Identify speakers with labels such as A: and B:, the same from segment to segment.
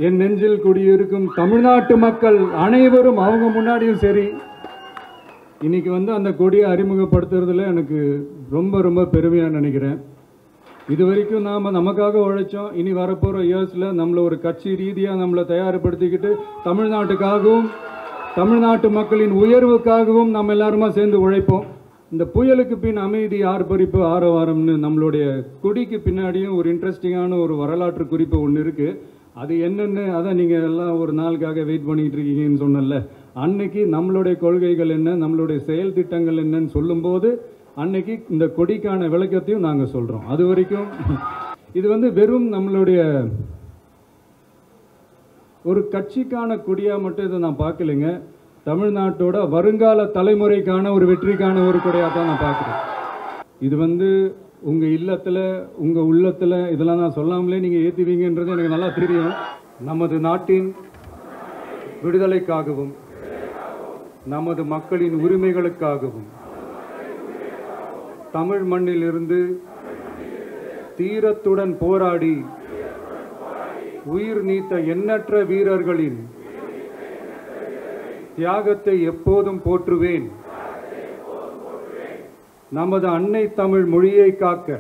A: என் நெஞ்சில் குடியிருக்கும் தமிழ்நாட்டு மக்கள் அனைவரும் அவங்க முன்னாடியும் சரி, இன்னைக்கு வந்து அந்த கொடியை அறிமுகப்படுத்துறதுல எனக்கு ரொம்ப ரொம்ப பெருமையாக நினைக்கிறேன். இது வரைக்கும் நாம் நமக்காக உழைச்சோம். இனி வரப்போகிற இயர்ஸில் நம்மளை ஒரு கட்சி ரீதியாக நம்மளை தயார்படுத்திக்கிட்டு தமிழ்நாட்டுக்காகவும் தமிழ்நாட்டு மக்களின் உயர்வுக்காகவும் நம்ம எல்லாருமா சேர்ந்து உழைப்போம். இந்த புயலுக்கு பின் அமைதி ஆர்ப்பரிப்பு ஆரவாரம்னு நம்மளுடைய கொடிக்கு பின்னாடியும் ஒரு இன்ட்ரெஸ்டிங்கான ஒரு வரலாற்று குறிப்பு ஒன்று இருக்குது. அது என்னென்னு அதான் நீங்கள் எல்லாம் ஒரு நாளுக்காக வெயிட் பண்ணிகிட்டு இருக்கீங்கன்னு சொன்னல. அன்னைக்கு நம்மளுடைய கொள்கைகள் என்ன, நம்மளுடைய செயல் திட்டங்கள் என்னன்னு சொல்லும்போது அன்னைக்கு இந்த கொடிக்கான விளக்கத்தையும் நாங்கள் சொல்கிறோம். அது வரைக்கும் இது வந்து வெறும் நம்மளுடைய ஒரு கட்சிக்கான கொடியாக மட்டும் இதை நான் பார்க்கலைங்க. தமிழ்நாட்டோட வருங்கால தலைமுறைக்கான ஒரு வெற்றிக்கான ஒரு கொடியாக தான் நான் பார்க்குறேன். இது வந்து உங்கள் இல்லத்தில் உங்கள் உள்ளத்தில் இதெல்லாம் நான் சொல்லாமலே நீங்கள் ஏற்றுவீங்கன்றது எனக்கு நல்லா தெரியும். நமது நாட்டின் விடுதலைக்காகவும் நமது மக்களின் உரிமைகளுக்காகவும் தமிழ் மண்ணிலிருந்து தீரத்துடன் போராடி உயிர் நீத்த எண்ணற்ற வீரர்களின் தியாகத்தை எப்போதும் போற்றுவேன். நமது அன்னை தமிழ் மொழியை காக்க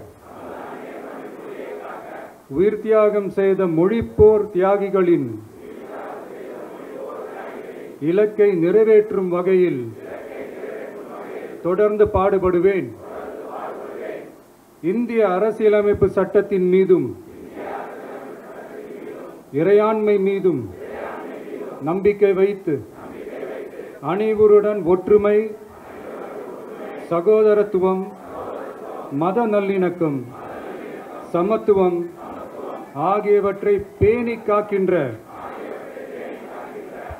A: உயிர் தியாகம் செய்த மொழிப்போர் தியாகிகளின் இலக்கை நிறைவேற்றும் வகையில் தொடர்ந்து பாடுபடுவேன். இந்திய அரசியலமைப்பு சட்டத்தின் மீதும் இறையாண்மை மீதும் நம்பிக்கை வைத்து அனைவருடன் ஒற்றுமை, சகோதரத்துவம், மத நல்லிணக்கம், சமத்துவம் ஆகியவற்றை பேணி காக்கின்ற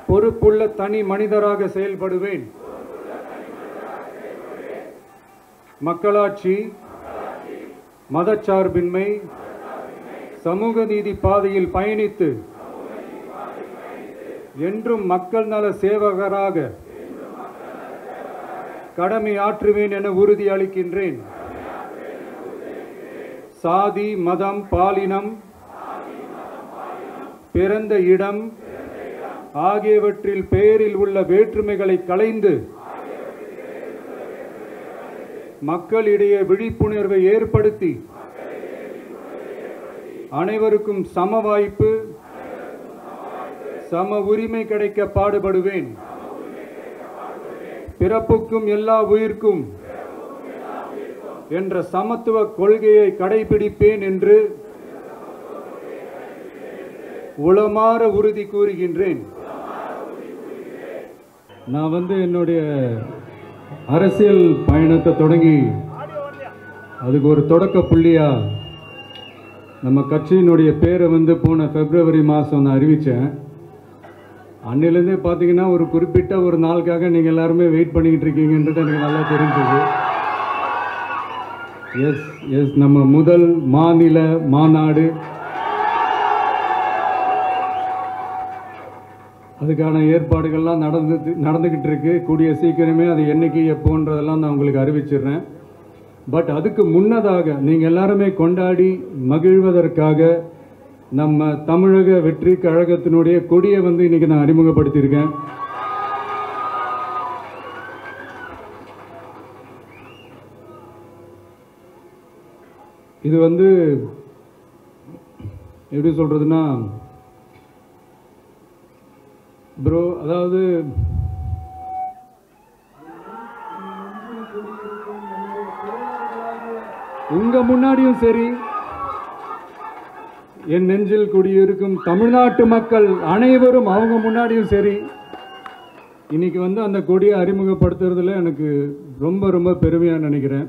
A: பொறுப்புள்ள தனி மனிதராக செயல்படுவேன். மக்களாட்சி, மதச்சார்பின்மை, சமூக நீதி பாதையில் பயணித்து என்றும் மக்கள் நல சேவகராக கடமை ஆற்றுவேன் என உறுதி அளிக்கின்றேன். சாதி, மதம், பாலினம், பிறந்த இடம் ஆகியவற்றில் பெயரில் உள்ள வேற்றுமைகளை களைந்து மக்களிடையே விழிப்புணர்வை ஏற்படுத்தி அனைவருக்கும் சம வாய்ப்பு, சம உரிமை கிடைக்க பாடுபடுவேன். பிறப்புக்கும் எல்லா உயிர்க்கும் என்ற சமத்துவ கொள்கையை கடைபிடிப்பேன் என்று உளமாற உறுதி கூறுகின்றேன். நான் வந்து என்னுடைய அரசியல் பயணத்தை தொடங்கி அதுக்கு ஒரு தொடக்க புள்ளியா நம்ம கட்சியினுடைய பேரை வந்து போன பிப்ரவரி மாதம் நான் அறிவித்தேன். அன்னிலேருந்தே பார்த்தீங்கன்னா ஒரு குறிப்பிட்ட ஒரு நாளுக்காக நீங்கள் எல்லாருமே வெயிட் பண்ணிக்கிட்டு இருக்கீங்கன்றது எனக்கு நல்லா தெரிஞ்சது. எஸ் நம்ம முதல் மாநில மாநாடு, அதுக்கான ஏற்பாடுகள்லாம் நடந்துக்கிட்டு இருக்கு. கூடிய சீக்கிரமே அது என்னைக்கு எப்போன்றதெல்லாம் நான் உங்களுக்கு அறிவிச்சிடுறேன். பட் அதுக்கு முன்னதாக நீங்கள் எல்லாருமே கொண்டாடி மகிழ்வதற்காக நம்ம தமிழக வெற்றி கழகத்தினுடைய கொடியை வந்து இன்னைக்கு நான் அறிமுகப்படுத்தியிருக்கேன். இது வந்து எப்படி சொல்றதுன்னா ப்ரோ, அதாவது உங்க முன்னாடியும் சரி, என் நெஞ்சில் குடியிருக்கும் தமிழ்நாட்டு மக்கள் அனைவரும் அவங்க முன்னாடியும் சரி, இன்னைக்கு வந்து அந்த கொடியை அறிமுகப்படுத்துறதுல எனக்கு ரொம்ப ரொம்ப பெருமையாக நினைக்கிறேன்.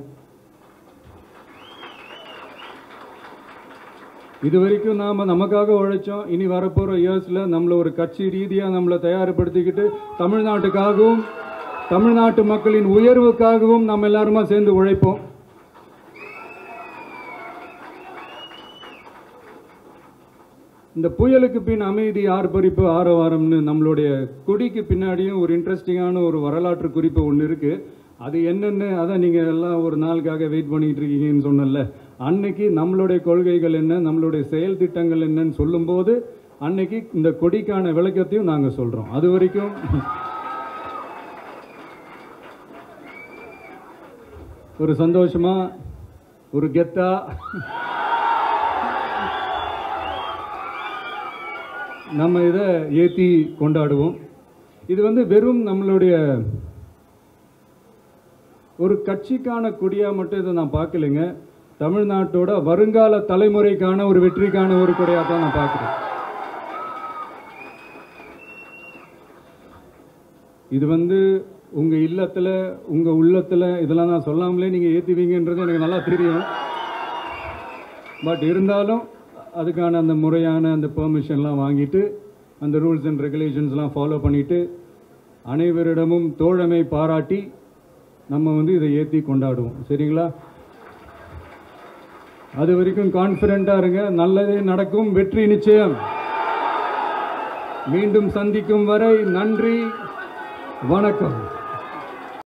A: இது வரைக்கும் நாம் நமக்காக உழைச்சோம். இனி வரப்போகிற இயர்ஸில் நம்மளை ஒரு கட்சி ரீதியாக நம்மளை தயார்படுத்திக்கிட்டு தமிழ்நாட்டுக்காகவும் தமிழ்நாட்டு மக்களின் உயர்வுக்காகவும் நம்ம எல்லாருமா சேர்ந்து உழைப்போம். இந்த புயலுக்கு பின் அமைதி ஆர்ப்பரிப்பு ஆரவாரம்னு நம்மளுடைய கொடிக்கு பின்னாடியும் ஒரு இன்ட்ரெஸ்டிங்கான ஒரு வரலாற்று குறிப்பு ஒன்று இருக்குது. அது என்னென்னு அதான் நீங்கள் எல்லாம் ஒரு நாளுக்காக வெயிட் பண்ணிகிட்டு இருக்கீங்கன்னு சொன்னல. அன்னைக்கு நம்மளுடைய கொள்கைகள் என்ன, நம்மளுடைய செயல் திட்டங்கள் என்னன்னு சொல்லும்போது அன்னைக்கு இந்த கொடிக்கான விளக்கத்தையும் நாங்கள் சொல்கிறோம். அது வரைக்கும் ஒரு சந்தோஷமா, ஒரு கெத்தா நம்ம இதை ஏற்றி கொண்டாடுவோம். இது வந்து வெறும் நம்மளுடைய ஒரு கட்சிக்கான கொடியாக மட்டும் இதை நான் பார்க்கலைங்க. தமிழ்நாட்டோட வருங்கால தலைமுறைக்கான ஒரு வெற்றிக்கான ஒரு கொடியாக தான் நான் பார்க்குறேன். இது வந்து உங்கள் இல்லத்தில், உங்கள் உள்ளத்தில் இதெல்லாம் நான் சொல்லாமலே நீங்கள் ஏற்றுவீங்கன்றது எனக்கு நல்லா தெரியும். பட் இருந்தாலும் அதுக்கான அந்த முறையான அந்த பெர்மிஷன்லாம் வாங்கிட்டு, அந்த ரூல்ஸ் அண்ட் ரெகுலேஷன்ஸ்லாம் ஃபாலோ பண்ணிவிட்டு, அனைவரிடமும் தோழமை பாராட்டி நம்ம வந்து இதை ஏற்றி கொண்டாடுவோம். சரிங்களா? அது வரைக்கும் கான்ஃபிடென்ட்டாக இருங்க. நல்லதே நடக்கும். வெற்றி நிச்சயம். மீண்டும் சந்திக்கும் வரை நன்றி, வணக்கம்.